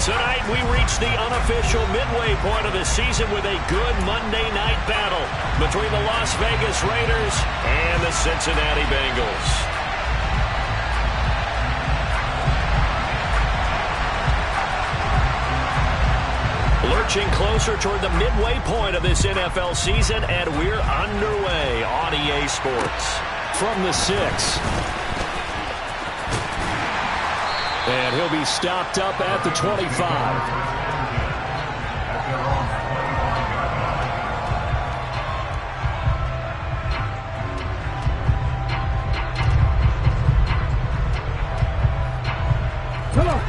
Tonight, we reach the unofficial midway point of the season with a good Monday night battle between the Las Vegas Raiders and the Cincinnati Bengals. Lurching closer toward the midway point of this NFL season, and we're underway on EA Sports. From the 6. And he'll be stopped up at the 25.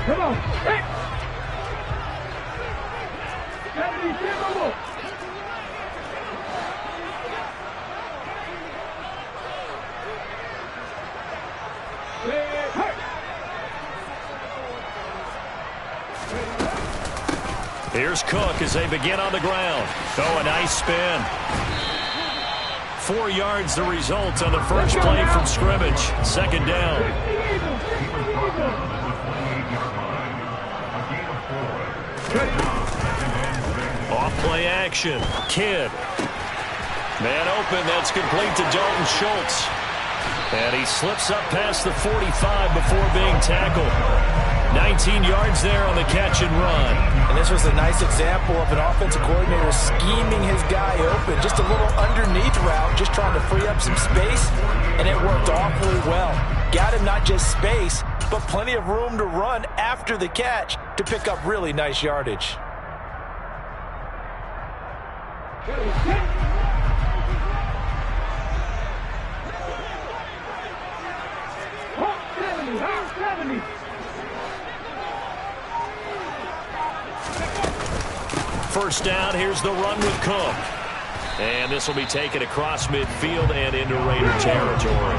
Come on. Hey. Here's Cook as they begin on the ground. Oh, a nice spin. 4 yards the result on the first play from scrimmage. Second down. Off play action. Kidd. Man open. That's complete to Dalton Schultz. And he slips up past the 45 before being tackled. 19 yards there on the catch and run. And this was a nice example of an offensive coordinator scheming his guy open. Just a little underneath route, just trying to free up some space, and it worked awfully well. Got him not just space, but plenty of room to run after the catch to pick up really nice yardage. First down, here's the run with Cook. And this will be taken across midfield and into Raider territory.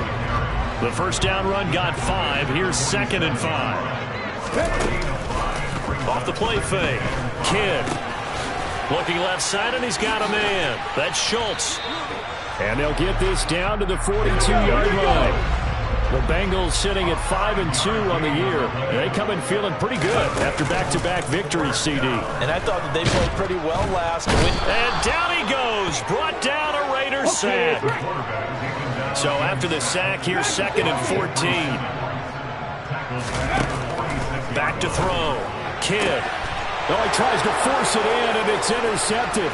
The first down run got 5. Here's 2nd and 5. Off the play fake. Kidd. Looking left side, and he's got a man. That's Schultz. And they'll get this down to the 42-yard line. The Bengals sitting at 5-2 on the year. They come in feeling pretty good after back-to-back victories, CD. And I thought that they played pretty well last week. And down he goes. Brought down a Raider sack. So after the sack, here's 2nd and 14. Back to throw. Kidd. Oh, he tries to force it in, and it's intercepted.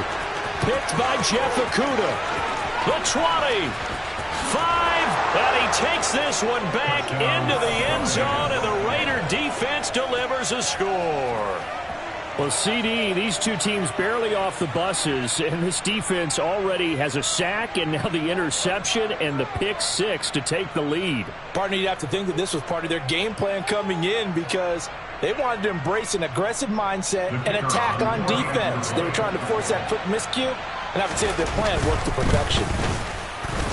Picked by Jeff Okudah. The 20. 5. And he takes this one back into the end zone, and the Raider defense delivers a score. Well, CD, these two teams barely off the buses, and this defense already has a sack and now the interception and the pick 6 to take the lead. Partner, you'd have to think that this was part of their game plan coming in because they wanted to embrace an aggressive mindset and attack on defense. They were trying to force that quick miscue, and I would say that their plan worked to perfection.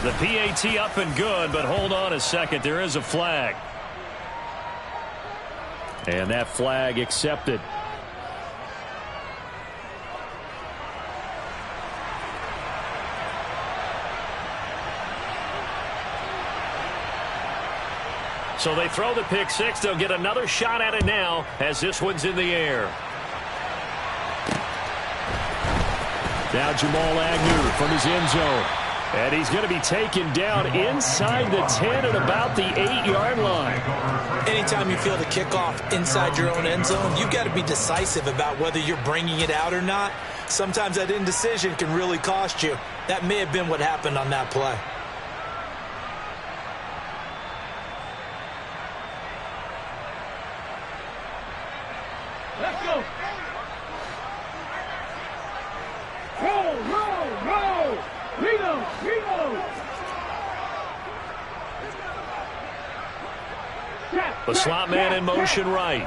The PAT up and good, but hold on a second. There is a flag. And that flag accepted. So they throw the pick 6. They'll get another shot at it now as this one's in the air. Now Jamal Agnew from his end zone. And he's going to be taken down inside the 10 at about the 8-yard line. Anytime you feel the kickoff inside your own end zone, you've got to be decisive about whether you're bringing it out or not. Sometimes that indecision can really cost you. That may have been what happened on that play. Let's go. Roll. Reno. The slot man in motion right.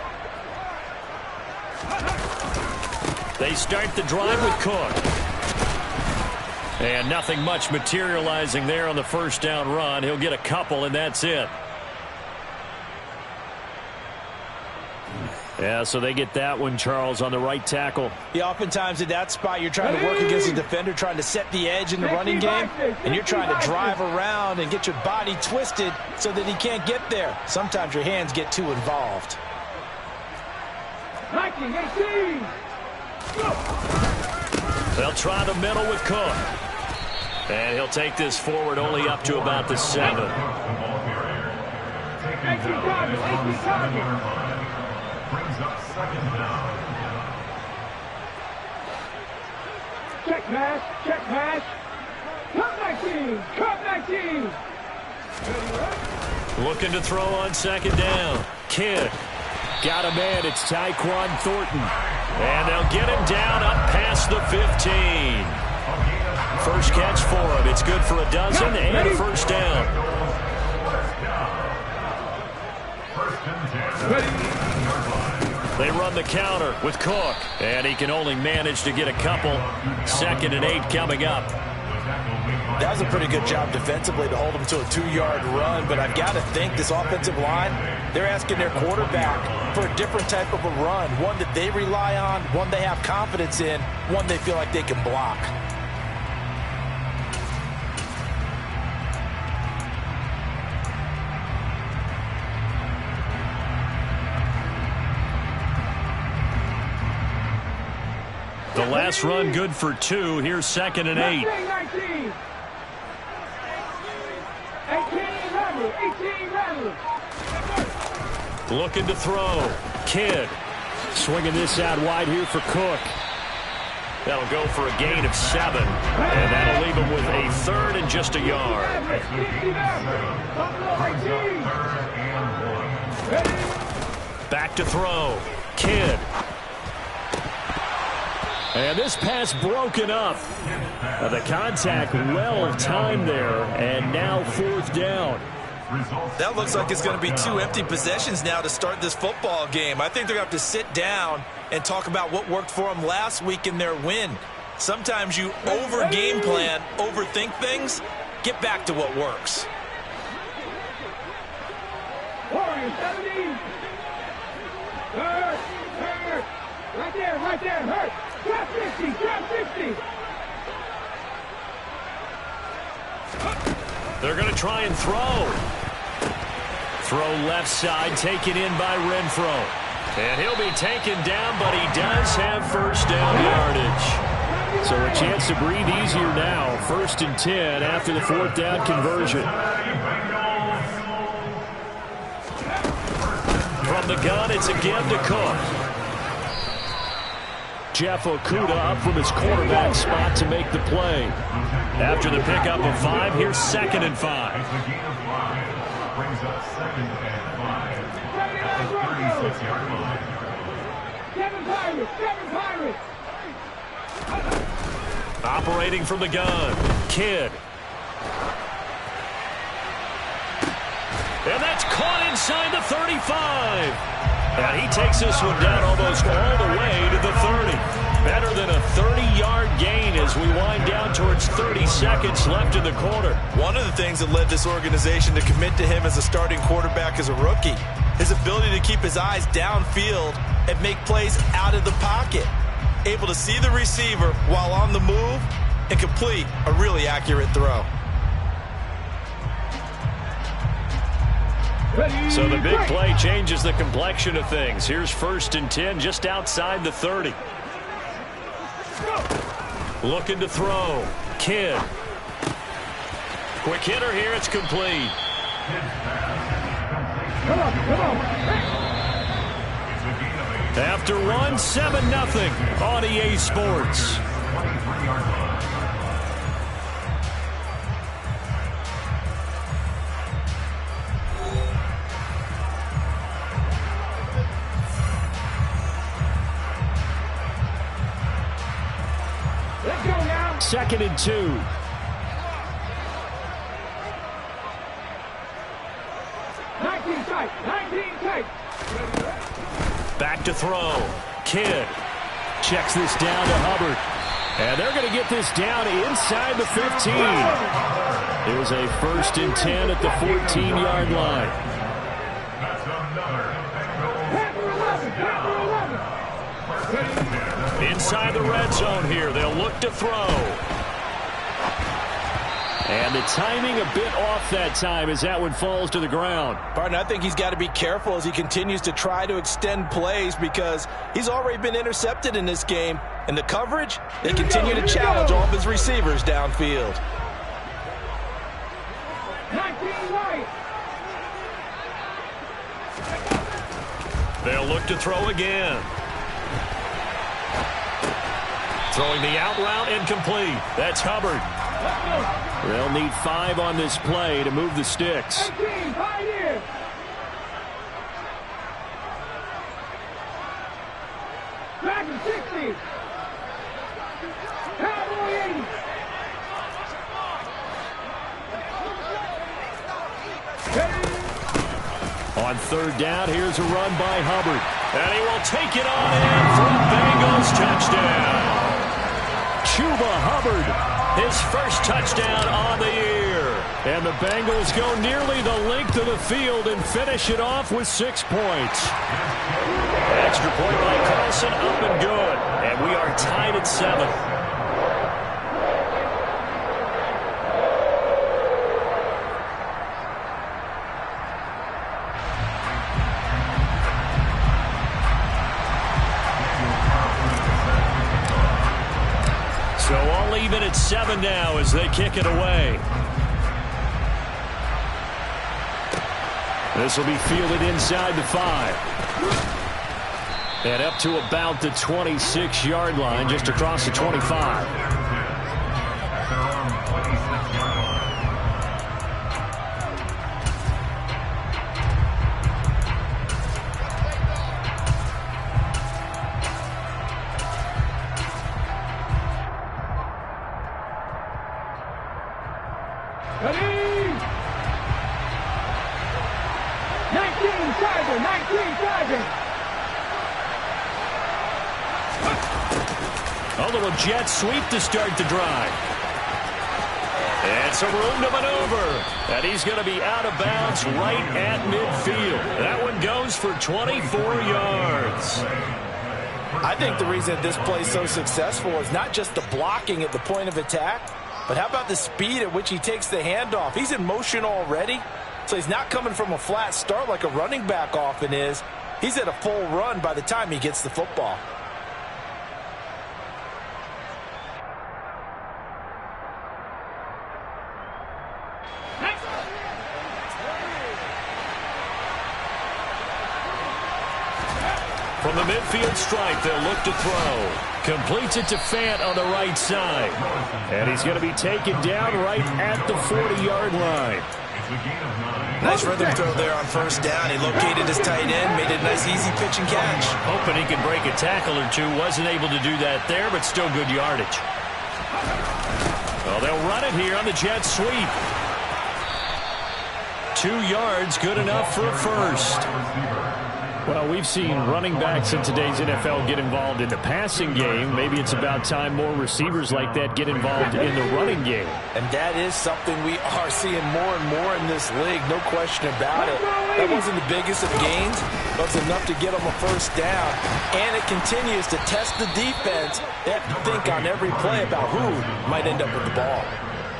They start the drive with Cook. And nothing much materializing there on the first down run. He'll get a couple, and that's it. Yeah, so they get that one, Charles, on the right tackle. Yeah, oftentimes at that spot, you're trying to work against a defender, trying to set the edge in the running game, and you're trying to drive around and get your body twisted so that he can't get there. Sometimes your hands get too involved. blocking, 18. Go. They'll try the middle with Cook. And he'll take this forward only up to about the 7. 18 target, 18 target. Brings up second down. Check pass, check pass. Cut 19, cut 19. Looking to throw on second down. Kidd. Got a man. It's Tyquan Thornton. And they'll get him down up past the 15. First catch for him. It's good for a dozen and a first down. They run the counter with Cook. And he can only manage to get a couple. 2nd and 8 coming up. That was a pretty good job defensively to hold him to a 2-yard run, but I've got to think this offensive line, they're asking their quarterback for a different type of a run, one that they rely on, one they have confidence in, one they feel like they can block. The last run good for 2. Here's 2nd and 8. 19. 18 level. Looking to throw. Kidd. Swinging this out wide here for Cook. That'll go for a gain of 7. And that'll leave him with a 3rd and just a yard. Back to throw. Kidd. And this pass broken up. The contact well timed there, and now 4th down. That looks like it's going to be 2 empty possessions now to start this football game. I think they're going to have to sit down and talk about what worked for them last week in their win. Sometimes you over-game plan, overthink things, get back to what works. Warriors, 17. Hurt. Right there, hurt. Drop 50, drop 50. They're going to try and throw. Throw left side, taken in by Renfro. And he'll be taken down, but he does have first down yardage. So a chance to breathe easier now. 1st and 10 after the 4th down conversion. From the gun, it's again to Cook. Jeff Okudah up from his quarterback spot to make the play. After the pickup of 5, here's 2nd and 5. Brings up 2nd and 5. 36-yard line. 7 Pirates. Operating from the gun. Kidd. And that's caught inside the 35. And he takes this one down almost all the way to the 30. Better than a 30-yard gain as we wind down towards 30 seconds left in the quarter. One of the things that led this organization to commit to him as a starting quarterback as a rookie, his ability to keep his eyes downfield and make plays out of the pocket. Able to see the receiver while on the move and complete a really accurate throw. So the big play changes the complexion of things. Here's 1st and 10 just outside the 30. Looking to throw. Kidd. Quick hitter here. It's complete. Come on. After one, 7-0 on EA Sports. Let's go now. 2nd and 2. 19 tight. Back to throw. Kidd checks this down to Hubbard. And they're going to get this down inside the 15. There's a 1st and 10 at the 14-yard line. Inside the red zone here. They'll look to throw. And the timing a bit off that time as that one falls to the ground. Barton, I think he's got to be careful as he continues to try to extend plays because he's already been intercepted in this game. And the coverage, they continue to challenge all of his receivers downfield. 19 right. They'll look to throw again. Throwing the out route incomplete. That's Hubbard. They'll need 5 on this play to move the sticks. 18, Pioneer. Dragon 60. Cowboy 80. On third down, here's a run by Hubbard. And he will take it on in for a Bengals touchdown. Chuba Hubbard, his first touchdown on the year. And the Bengals go nearly the length of the field and finish it off with 6 points. Extra point by Carlson, up and good. And we are tied at 7. So all even at 7 now as they kick it away. This will be fielded inside the 5. And up to about the 26-yard line, just across the 25. A little jet sweep to start the drive. And some room to maneuver. And he's going to be out of bounds right at midfield. That one goes for 24 yards. I think the reason this play is so successful is not just the blocking at the point of attack, but how about the speed at which he takes the handoff? He's in motion already, so he's not coming from a flat start like a running back often is. He's at a full run by the time he gets the football. From the midfield stripe, they'll look to throw. Completes it to Fant on the right side. And he's going to be taken down right at the 40-yard line. Nice rhythm throw there on first down. He located his tight end, made it a nice easy pitch and catch. Hoping he could break a tackle or two. Wasn't able to do that there, but still good yardage. Well, they'll run it here on the jet sweep. 2 yards, good enough for a first. Well, we've seen running backs in today's NFL get involved in the passing game. Maybe it's about time more receivers like that get involved in the running game. And that is something we are seeing more and more in this league, no question about it. That wasn't the biggest of gains, but it's enough to get them a first down. And it continues to test the defense. They have to think on every play about who might end up with the ball.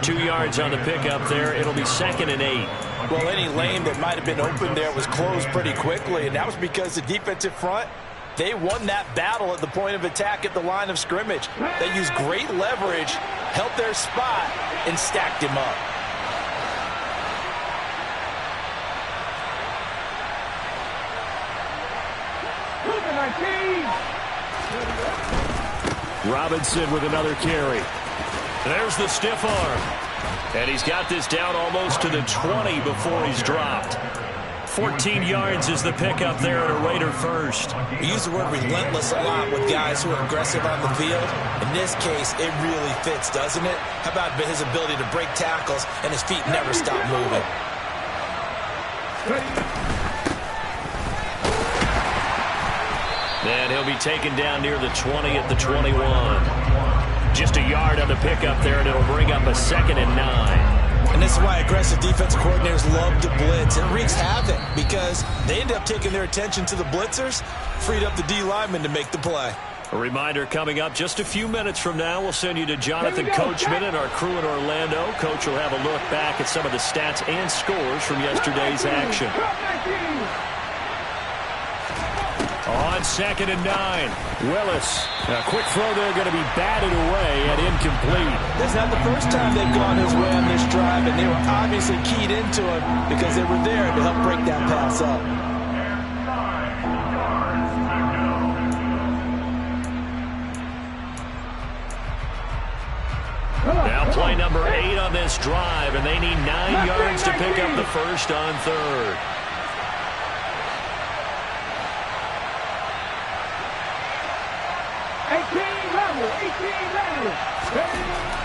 2 yards on the pickup there. It'll be 2nd and 8. Well, any lane that might have been open there was closed pretty quickly, and that was because the defensive front, they won that battle at the point of attack at the line of scrimmage. They used great leverage, held their spot, and stacked him up. Robinson with another carry. There's the stiff arm. And he's got this down almost to the 20 before he's dropped. 14 yards is the pickup there at a Raider first. We use the word relentless a lot with guys who are aggressive on the field. In this case, it really fits, doesn't it? How about his ability to break tackles and his feet never stop moving? And he'll be taken down near the 20 at the 21. Just a yard on the pickup there, and it'll bring up a 2nd and 9. And this is why aggressive defensive coordinators love to blitz. It wreaks havoc because they end up taking their attention to the blitzers, freed up the D lineman to make the play. A reminder coming up just a few minutes from now. We'll send you to Jonathan Coachman and our crew in Orlando. Coach will have a look back at some of the stats and scores from yesterday's action. On 2nd and 9, Willis. A quick throw there going to be batted away and incomplete. That's not the first time they've gone his way on this drive, and they were obviously keyed into it because they were there to help break that pass up. Now play number 8 on this drive, and they need 9 yards to pick up the first on 3rd.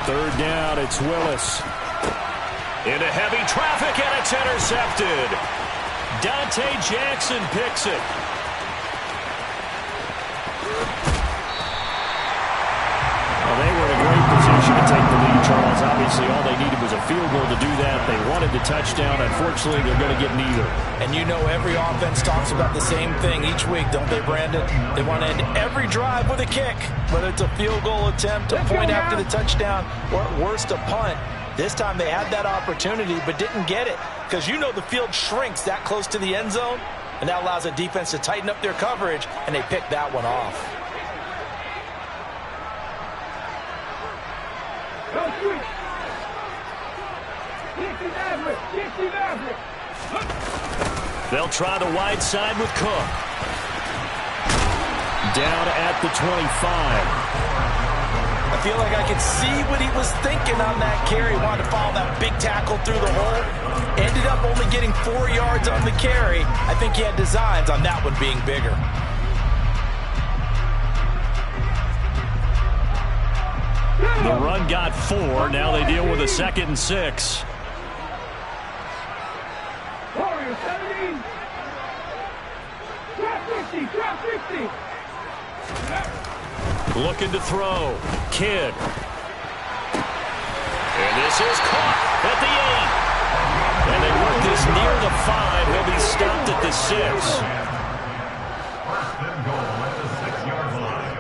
Third down, it's Willis. Into heavy traffic, and it's intercepted. Dante Jackson picks it. Well, they were in a great position to take the lead, Charles. Obviously, all they needed was a field goal to do that. They wanted the touchdown. Unfortunately, they're going to get neither. And you know every offense talks about the same thing each week, don't they, Brandon? They want to end every drive with a kick, whether it's a field goal attempt, a point after the touchdown, or at worst, a punt. This time they had that opportunity but didn't get it because you know the field shrinks that close to the end zone, and that allows the defense to tighten up their coverage, and they pick that one off. They'll try the wide side with Cook. Down at the 25. I feel like I could see what he was thinking on that carry. Wanted to follow that big tackle through the hole. Ended up only getting 4 yards on the carry. I think he had designs on that one being bigger. The run got 4. Now they deal with a 2nd and 6. Warriors 17. Drop 50. Looking to throw. Kidd. And this is caught at the 8. And they work this near the 5. He'll be stopped at the 6. First and goal at the 6-yard line.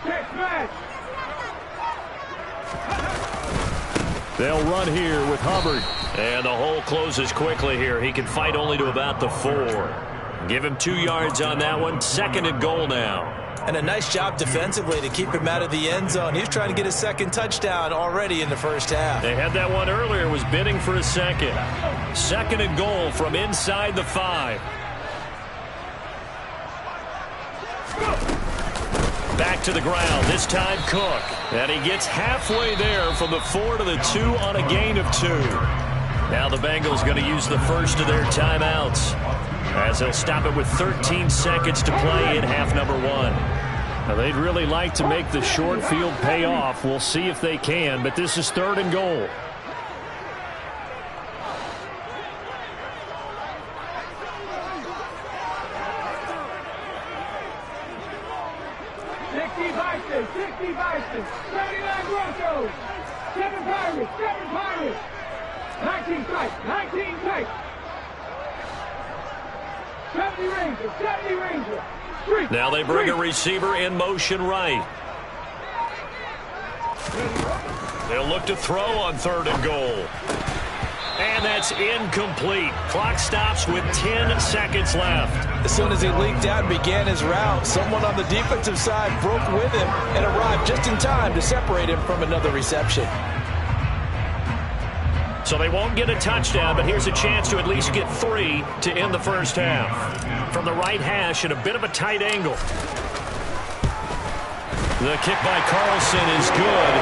Check match. They'll run here with Hubbard. And the hole closes quickly here. He can fight only to about the 4. Give him 2 yards on that one. 2nd and goal now. And a nice job defensively to keep him out of the end zone. He's trying to get a 2nd touchdown already in the first half. They had that one earlier, was bidding for a 2nd. 2nd and goal from inside the 5. Back to the ground, this time Cook. And he gets halfway there from the 4 to the 2 on a gain of 2. Now the Bengals going to use the first of their timeouts, as they'll stop it with 13 seconds to play in half number 1. Now they'd really like to make the short field pay off. We'll see if they can, but this is 3rd and goal. Bison, 79 Broncos, 7 Pirates, 19 strikes, 70 Rangers, Now they bring a receiver in motion right. They'll look to throw on 3rd and goal. And that's incomplete. Clock stops with 10 seconds left. As soon as he leaked out and began his route, someone on the defensive side broke with him and arrived just in time to separate him from another reception. So they won't get a touchdown, but here's a chance to at least get 3 to end the first half. From the right hash at a bit of a tight angle. The kick by Carlson is good.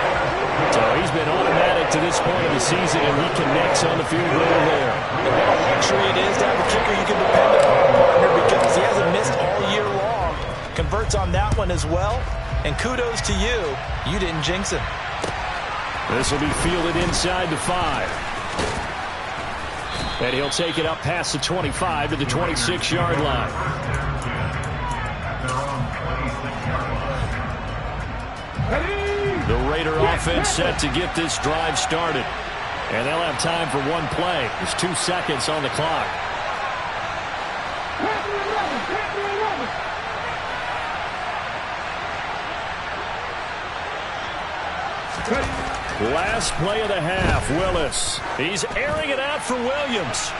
So he's been automatic to this point of the season, and he connects on the field goal there. And what a luxury it is to have a kicker you can depend upon, partner, because he hasn't missed all year long. Converts on that one as well. And kudos to you. You didn't jinx him. This will be fielded inside the 5. And he'll take it up past the 25 to the 26-yard line. The Raider offense set to get this drive started. And they'll have time for one play. There's 2 seconds on the clock. Last play of the half, Willis. He's airing it out for Williams.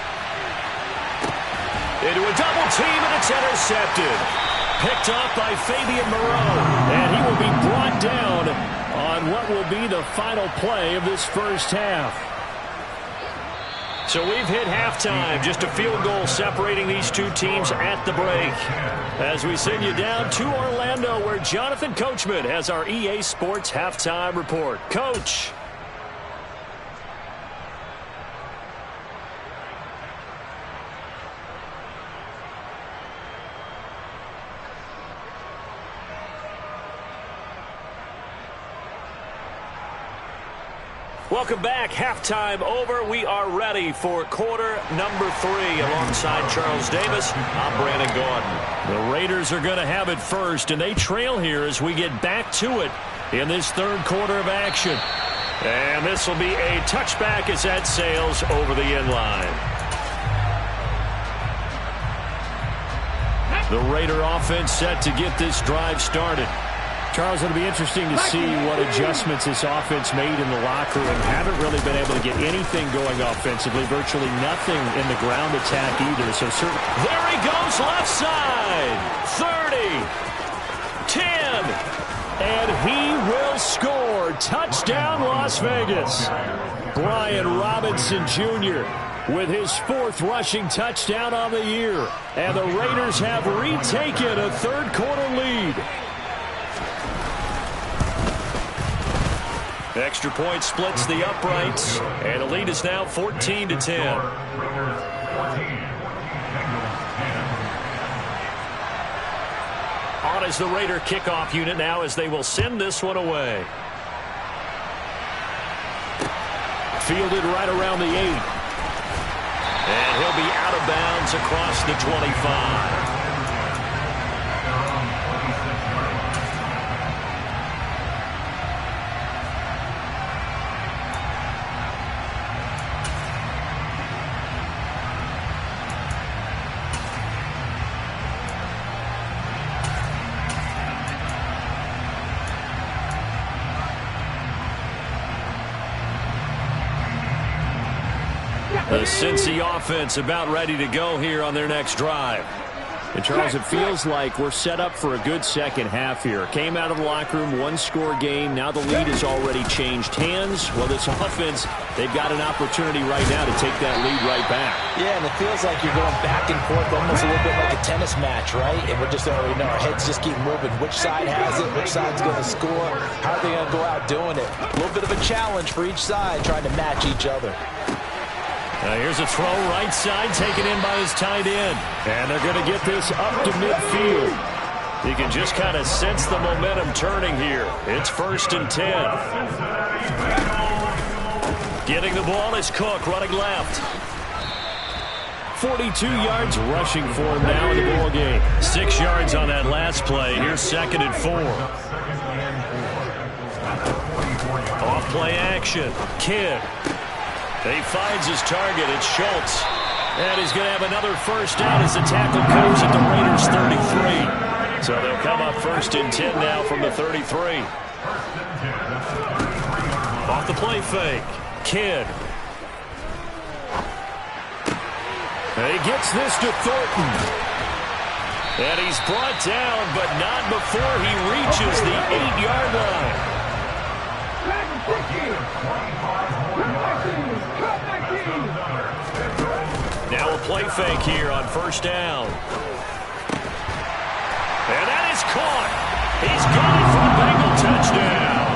Into a double team, and it's intercepted. Picked up by Fabian Moreau. And he will be brought down on what will be the final play of this first half. So we've hit halftime. Just a field goal separating these two teams at the break. As we send you down to Orlando, where Jonathan Coachman has our EA Sports halftime report. Coach. Welcome back. Halftime over. We are ready for quarter number 3. Alongside Charles Davis, I'm Brandon Gaudin. The Raiders are going to have it first, and they trail here as we get back to it in this third quarter of action. And this will be a touchback as that sails over the end line. The Raider offense set to get this drive started. Charles, it'll be interesting to see what adjustments this offense made in the locker room. Haven't really been able to get anything going offensively. Virtually nothing in the ground attack either. So certainly. There he goes, left side. 30. 10. And he will score. Touchdown, Las Vegas. Brian Robinson Jr. with his 4th rushing touchdown on the year. And the Raiders have retaken a third quarter lead. Extra point splits the uprights, and the lead is now 14-10. On is the Raider kickoff unit now as they will send this one away. Fielded right around the 8. And he'll be out of bounds across the 25. The Cincy offense about ready to go here on their next drive. And Charles, it feels like we're set up for a good second half here. Came out of the locker room, 1-score game. Now the lead has already changed hands. Well, this offense, they've got an opportunity right now to take that lead right back. Yeah, and it feels like you're going back and forth almost a little bit like a tennis match, right? And we're just already know our heads just keep moving. Which side has it? Which side's going to score? How are they going to go out doing it? A little bit of a challenge for each side trying to match each other. Here's a throw right side taken in by his tight end. And they're going to get this up to midfield. You can just kind of sense the momentum turning here. It's 1st and 10. Getting the ball is Cook running left. 42 yards rushing for him now in the ball game. 6 yards on that last play. Here's 2nd and 4. Off play action. Kidd. He finds his target. It's Schultz. And he's going to have another first down as the tackle comes at the Raiders' 33. So they'll come up 1st and 10 now from the 33. Off the play fake. Kidd. And he gets this to Thornton. And he's brought down, but not before he reaches the 8-yard line. Now a play fake here on 1st down. And that is caught. He's gone for a Bengal touchdown.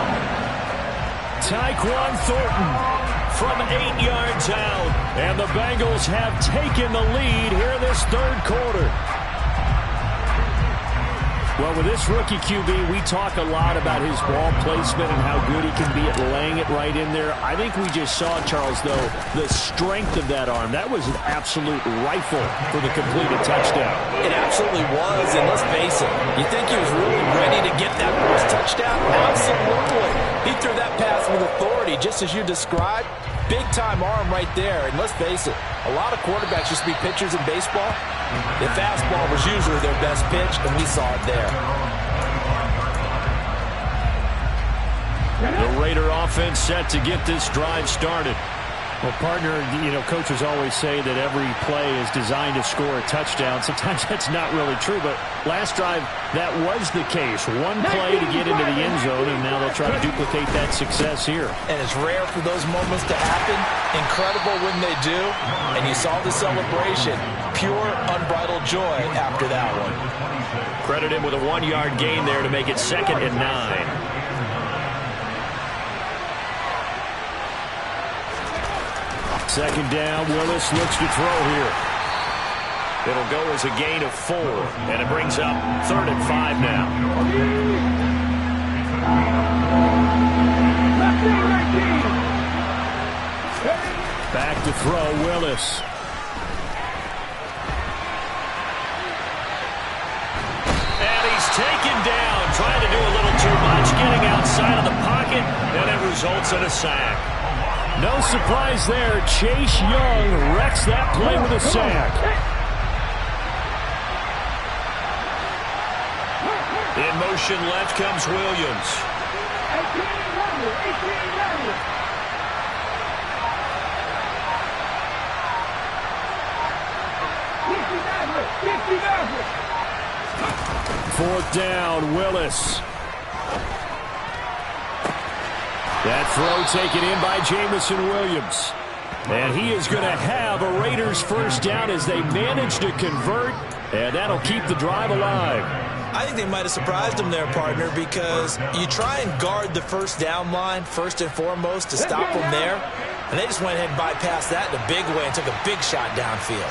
Tyquan Thornton from 8 yards out. And the Bengals have taken the lead here in this third quarter. Well, with this rookie QB, we talk a lot about his ball placement and how good he can be at laying it right in there. I think we just saw, Charles, though, the strength of that arm. That was an absolute rifle for the completed touchdown. It absolutely was, and let's face it, you think he was really ready to get that first touchdown? Absolutely. He threw that pass with authority, just as you described. Big-time arm right there, and let's face it, a lot of quarterbacks used to be pitchers in baseball. The fastball was usually their best pitch, and we saw it there. The Raider offense set to get this drive started. Well, partner, coaches always say that every play is designed to score a touchdown. Sometimes that's not really true, but last drive, that was the case. One play to get into the end zone, and now they'll try to duplicate that success here. And it's rare for those moments to happen. Incredible when they do. And you saw the celebration. Pure, unbridled joy after that one. Credit him with a 1-yard gain there to make it 2nd and 9. Second down, Willis looks to throw here. It'll go as a gain of 4, and it brings up 3rd and 5 now. Back to throw, Willis. And he's taken down, trying to do a little too much, getting outside of the pocket, and it results in a sack. No surprise there. Chase Young wrecks that play with a sack. In motion left comes Williams. 4th down, Willis. That throw taken in by Jameson Williams. And he is going to have a Raiders first down as they manage to convert, and that'll keep the drive alive. I think they might have surprised him there, partner, because you try and guard the first down line first and foremost to stop them there, and they just went ahead and bypassed that in a big way and took a big shot downfield.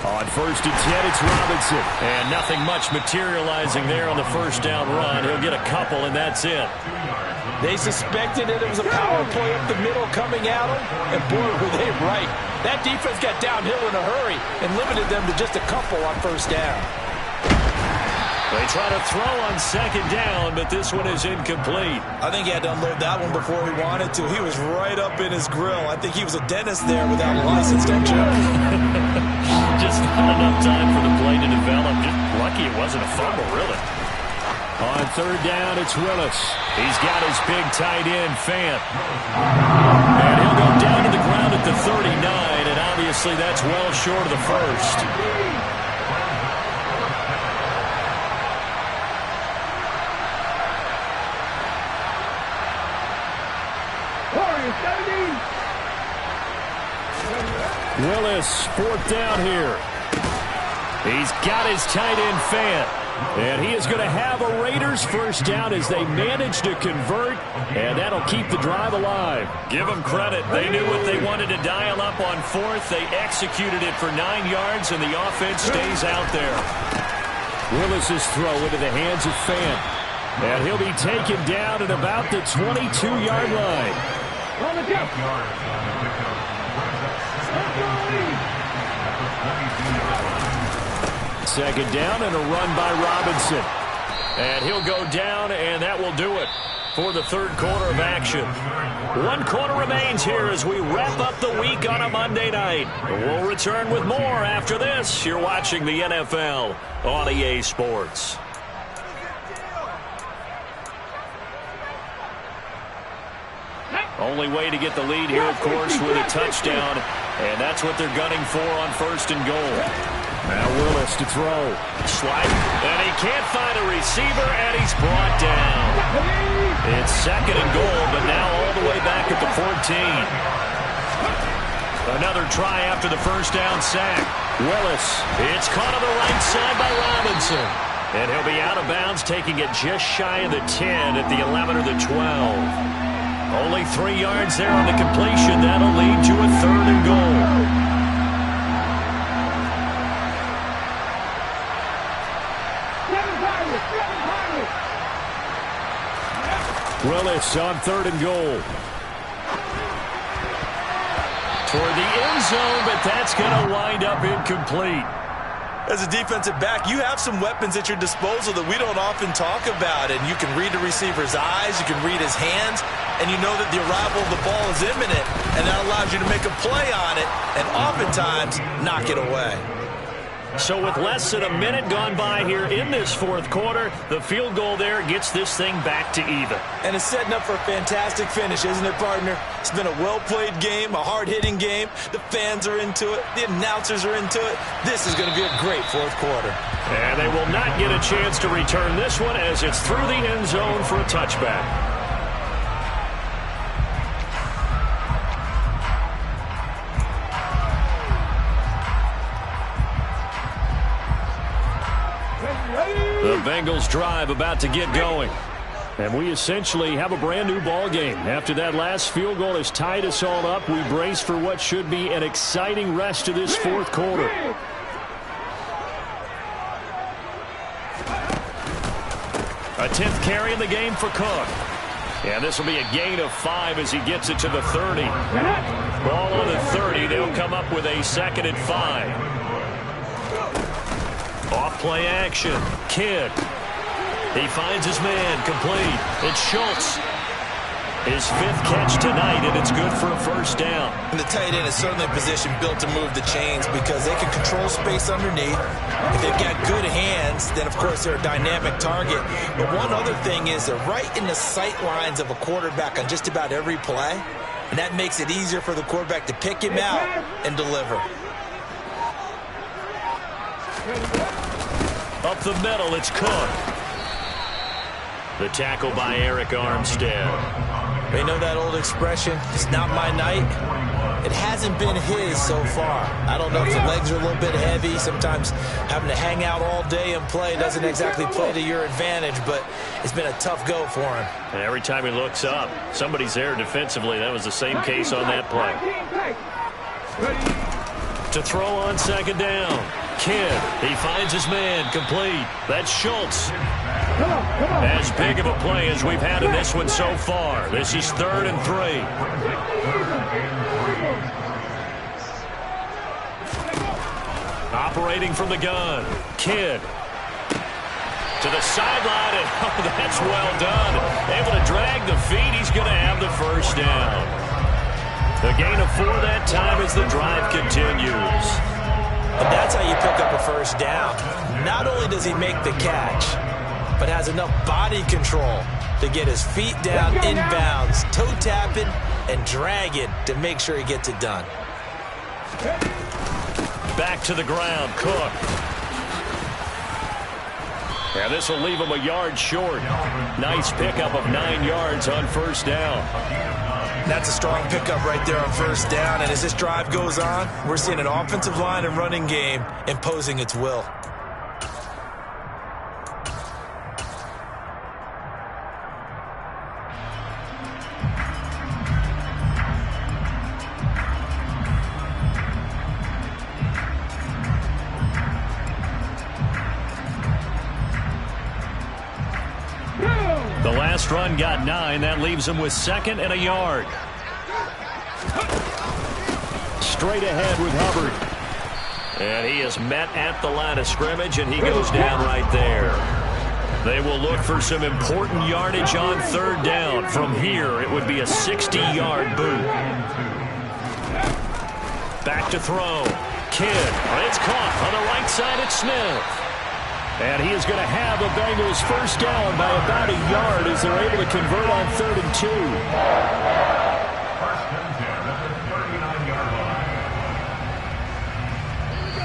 On 1st and 10, it's Robinson. And nothing much materializing there on the first down run. He'll get a couple, and that's it. They suspected it was a power play up the middle coming at them, and boy, were they right. That defense got downhill in a hurry and limited them to just a couple on first down. They try to throw on 2nd down, but this one is incomplete. I think he had to unload that one before he wanted to. He was right up in his grill. I think he was a dentist there without a license, don't you? Just not enough time for the play to develop. Just lucky it wasn't a fumble, really. On 3rd down, it's Willis. He's got his big tight end, Fant. And he'll go down to the ground at the 39, and obviously that's well short of the first. Willis, 4th down here. He's got his tight end, Fant. And he is going to have a Raiders first down as they manage to convert, and that'll keep the drive alive. Give them credit. They knew what they wanted to dial up on 4th. They executed it for 9 yards, and the offense stays out there. Willis's throw into the hands of Fant. And he'll be taken down at about the 22-yard line. On the jump. 2nd down and a run by Robinson. And he'll go down, and that will do it for the 3rd quarter of action. 1 quarter remains here as we wrap up the week on a Monday night. We'll return with more after this. You're watching the NFL on EA Sports. Only way to get the lead here, of course, with a touchdown. And that's what they're gunning for on 1st and goal. Now Willis to throw. Slide. And he can't find a receiver, and he's brought down. It's 2nd and goal, but now all the way back at the 14. Another try after the first down sack. Willis. It's caught on the right side by Robinson. And he'll be out of bounds, taking it just shy of the 10 at the 11 or the 12. Only 3 yards there on the completion. That'll lead to a 3rd and goal. Willis on 3rd and goal. Toward the end zone, but that's going to wind up incomplete. As a defensive back, you have some weapons at your disposal that we don't often talk about. And you can read the receiver's eyes, you can read his hands, and you know that the arrival of the ball is imminent. And that allows you to make a play on it and oftentimes knock it away. So with less than a minute gone by here in this 4th quarter, the field goal there gets this thing back to even. And it's setting up for a fantastic finish, isn't it, partner? It's been a well-played game, a hard-hitting game. The fans are into it. The announcers are into it. This is going to be a great 4th quarter. And they will not get a chance to return this one as it's through the end zone for a touchback. The Bengals drive about to get going. And we essentially have a brand new ball game. After that last field goal has tied us all up, we brace for what should be an exciting rest of this 4th quarter. A 10th carry in the game for Cook. And this will be a gain of 5 as he gets it to the 30. Ball on the 30. They'll come up with a 2nd and 5. Off-play action. Kidd. He finds his man. Complete. It's Schultz. His 5th catch tonight, and it's good for a 1st down. And the tight end is certainly a position built to move the chains because they can control space underneath. If they've got good hands, then, of course, they're a dynamic target. But one other thing is they're right in the sight lines of a quarterback on just about every play, and that makes it easier for the quarterback to pick him out and deliver. Up the middle, it's Cook. The tackle by Eric Armstead. They know that old expression, it's not my night. It hasn't been his so far. I don't know if the legs are a little bit heavy. Sometimes having to hang out all day and play doesn't exactly play to your advantage, but it's been a tough go for him. And every time he looks up, somebody's there defensively. That was the same case on that play. To throw on 2nd down. Kidd, he finds his man. Complete. That's Schultz. As big of a play as we've had in this one so far. This is 3rd and 3. Operating from the gun. Kidd. To the sideline, and oh, that's well done. Able to drag the feet. He's going to have the 1st down. The gain of 4 that time as the drive continues. And that's how you pick up a 1st down. Not only does he make the catch, but has enough body control to get his feet down inbounds, toe tapping, and dragging to make sure he gets it done. Back to the ground, Cook. Yeah, this will leave him a yard short. Nice pickup of 9 yards on 1st down. That's a strong pickup right there on 1st down. And as this drive goes on, we're seeing an offensive line and running game imposing its will. The last run got 9. That leaves him with 2nd and a yard. Straight ahead with Hubbard. And he is met at the line of scrimmage, and he goes down right there. They will look for some important yardage on 3rd down. From here, it would be a 60-yard boot. Back to throw. Kidd. It's caught on the right side at Smith. And he is going to have the Bengals 1st down by about a yard as they're able to convert on 3rd and 2. 1st and 10 at the 39-yard line.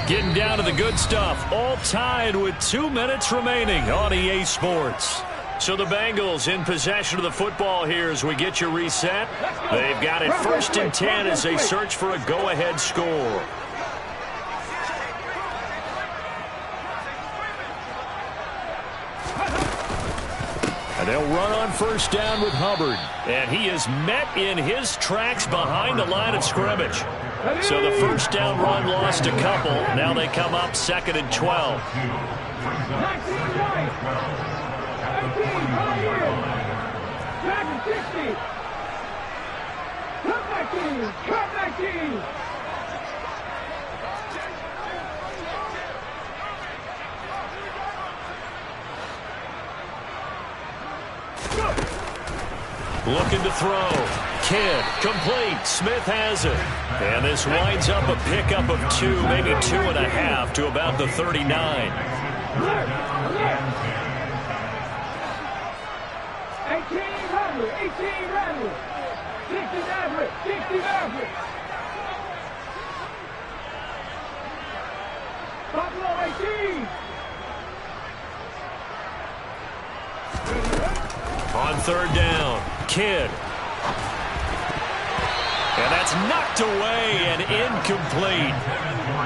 Getting down to the good stuff. All tied with 2 minutes remaining on EA Sports. So the Bengals in possession of the football here as we get you reset. They've got it 1st and 10 as they search for a go-ahead score. And they'll run on 1st down with Hubbard. And he is met in his tracks behind the line of scrimmage. So the 1st down run lost a couple. Now they come up 2nd and 12. Second 60. Comeback team. Comeback team. Looking to throw. Kidd, complete. Smith has it. And this winds up a pickup of 2, maybe 2.5 to about the 39. Alert! Alert! 18 Rattler. 18 Rattler. 60 Maverick. 60 Maverick. Buffalo 18. On third down, Kidd. And that's knocked away and incomplete.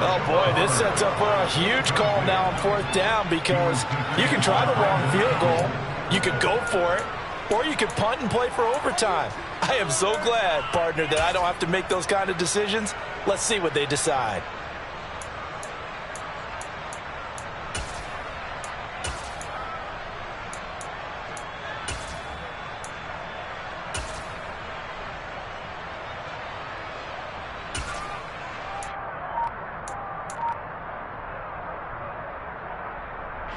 Oh, boy, this sets up for a huge call now on fourth down because you can try the long field goal, you could go for it, or you could punt and play for overtime. I am so glad, partner, that I don't have to make those kind of decisions. Let's see what they decide.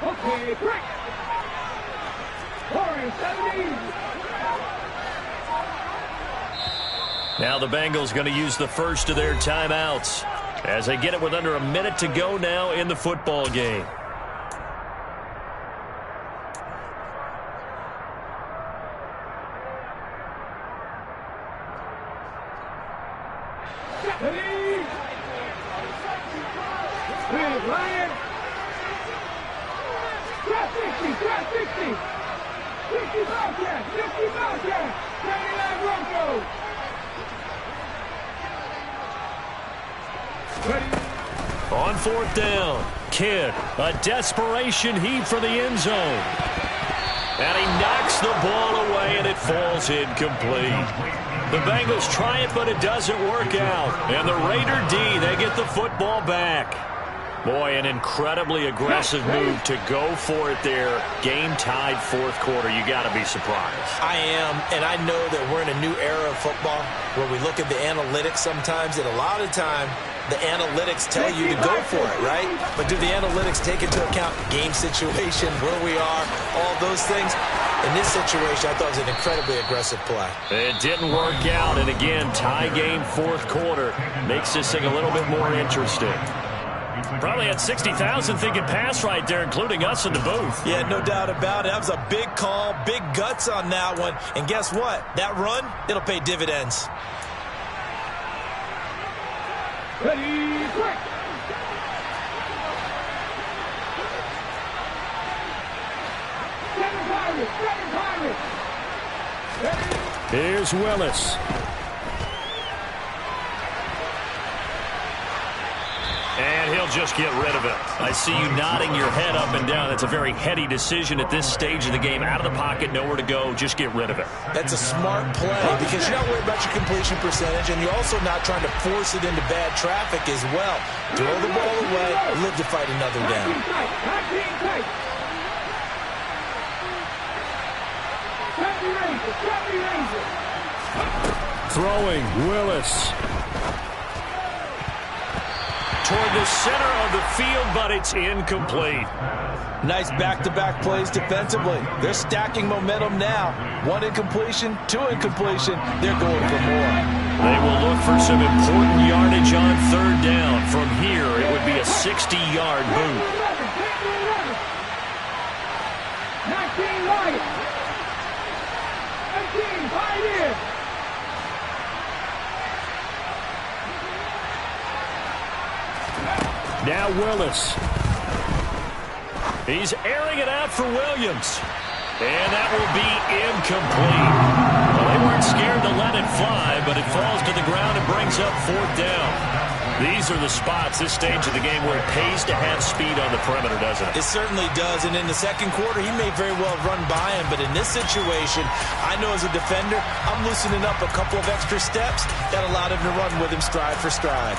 Okay, quick. Scoring 70. Now the Bengals going to use the first of their timeouts as they get it with under a minute to go now in the football game. With Ryan. Drop 60, drop 60. 60 Bobcat, 60 Bobcat. 79 Broncos. Ready. On fourth down, Kidd, a desperation heave for the end zone. And he knocks the ball away, and it falls incomplete. The Bengals try it, but it doesn't work out. And the Raider D, they get the football back. Boy, an incredibly aggressive move to go for it there. Game-tied fourth quarter. You got to be surprised. I am, and I know that we're in a new era of football where we look at the analytics sometimes, and a lot of time the analytics tell you to go for it, right? But do the analytics take into account game situation, where we are, all those things? In this situation, I thought it was an incredibly aggressive play. It didn't work out, and again, tie game fourth quarter makes this thing a little bit more interesting. Probably had 60,000 thinking pass right there, including us in the booth. Yeah, no doubt about it. That was a big call, big guts on that one. And guess what? That run, it'll pay dividends. Ready, quick. Seven Pirates. Here's Willis. And he'll just get rid of it. I see you nodding your head up and down. That's a very heady decision at this stage of the game. Out of the pocket, nowhere to go. Just get rid of it. That's a smart play because you're not worried about your completion percentage, and you're also not trying to force it into bad traffic as well. Throw the ball away, live to fight another down. 19 tight. 70 Rangers, 70 Rangers. Throwing, Willis. Toward the center of the field, but it's incomplete. Nice back-to-back plays defensively. They're stacking momentum now. One incompletion, two incompletion. They're going for more. They will look for some important yardage on third down. From here, it would be a 60-yard boot. 19 Lions. 18 Pioneers. Now Willis. He's airing it out for Williams. And that will be incomplete. Well, they weren't scared to let it fly, but it falls to the ground and brings up fourth down. These are the spots, this stage of the game, where it pays to have speed on the perimeter, doesn't it? It certainly does, and in the second quarter, he may very well run by him, but in this situation, I know as a defender, I'm loosening up a couple of extra steps that allowed him to run with him stride for stride.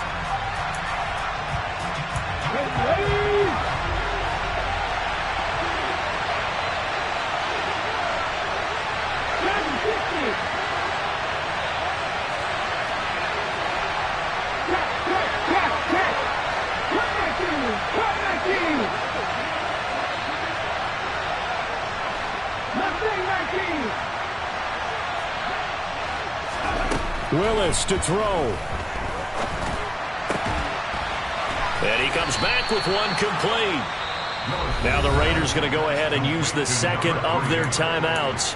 Willis to throw. And he comes back with one complete. Now the Raiders going to go ahead and use the second of their timeouts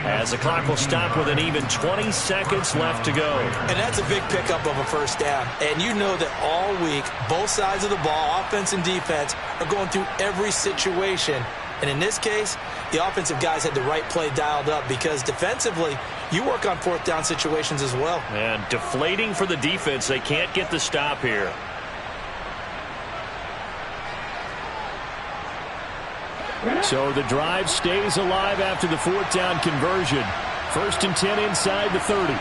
as the clock will stop with an even 20 seconds left to go. And that's a big pickup of a first down. And you know that all week, both sides of the ball, offense and defense, are going through every situation. And in this case, the offensive guys had the right play dialed up because defensively, you work on fourth down situations as well. And deflating for the defense. They can't get the stop here. So the drive stays alive after the fourth down conversion. 1st and 10 inside the 30.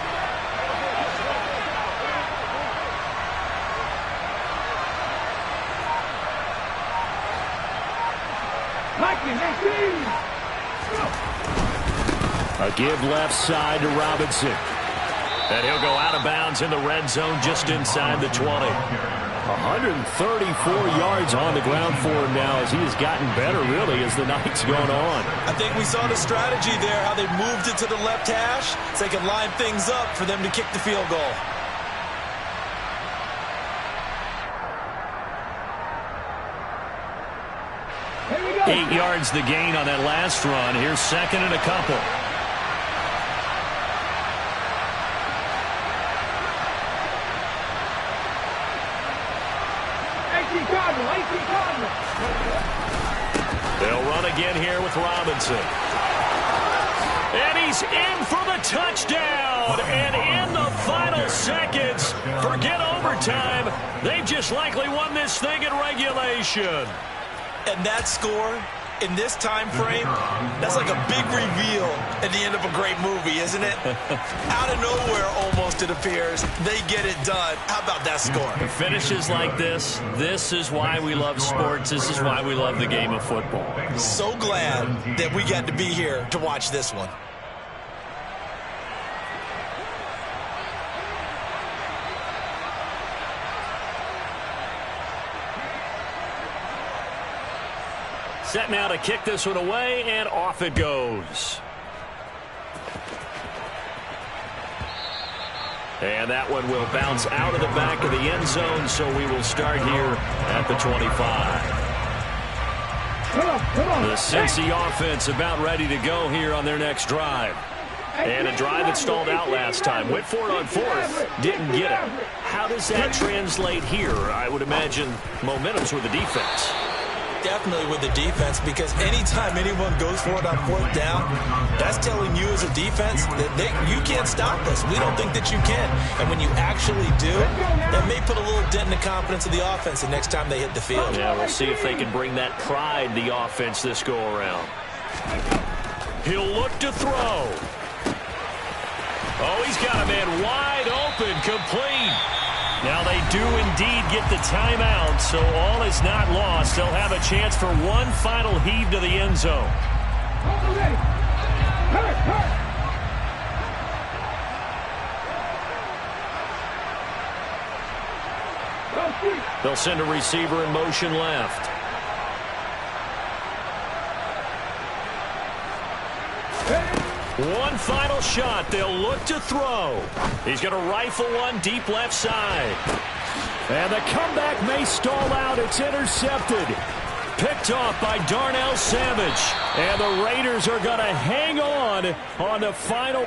A give left side to Robinson. And he'll go out of bounds in the red zone just inside the 20. 134 yards on the ground for him now as he has gotten better, really, as the night's gone on. I think we saw the strategy there, how they moved it to the left hash so they could line things up for them to kick the field goal. Go. 8 yards the gain on that last run. Here's second and a couple. They'll run again here with Robinson. And he's in for the touchdown. And in the final seconds, forget overtime. They've just likely won this thing in regulation. And that score in this time frame, that's like a big reveal at the end of a great movie, isn't it? Out of nowhere, almost, it appears, they get it done. How about that score? Finishes like this is why we love sports. This is why we love the game of football. So glad that we got to be here to watch this one. Set now to kick this one away, and off it goes. And that one will bounce out of the back of the end zone, so we will start here at the 25. The Cincy offense about ready to go here on their next drive. And a drive that stalled out last time. Went for it on fourth, didn't get it. How does that translate here? I would imagine momentum's with the defense. Definitely with the defense, because anytime anyone goes for it on fourth down, that's telling you as a defense that you can't stop us. We don't think that you can. And when you actually do, that may put a little dent in the confidence of the offense the next time they hit the field. Yeah, we'll see if they can bring that pride, the offense, this go-around. He'll look to throw. Oh, he's got a man wide open, complete. Now they do indeed get the timeout, so all is not lost. They'll have a chance for one final heave to the end zone. They'll send a receiver in motion left. One final shot. They'll look to throw. He's going to rifle one deep left side. And the comeback may stall out. It's intercepted. Picked off by Darnell Savage. And the Raiders are going to hang on the final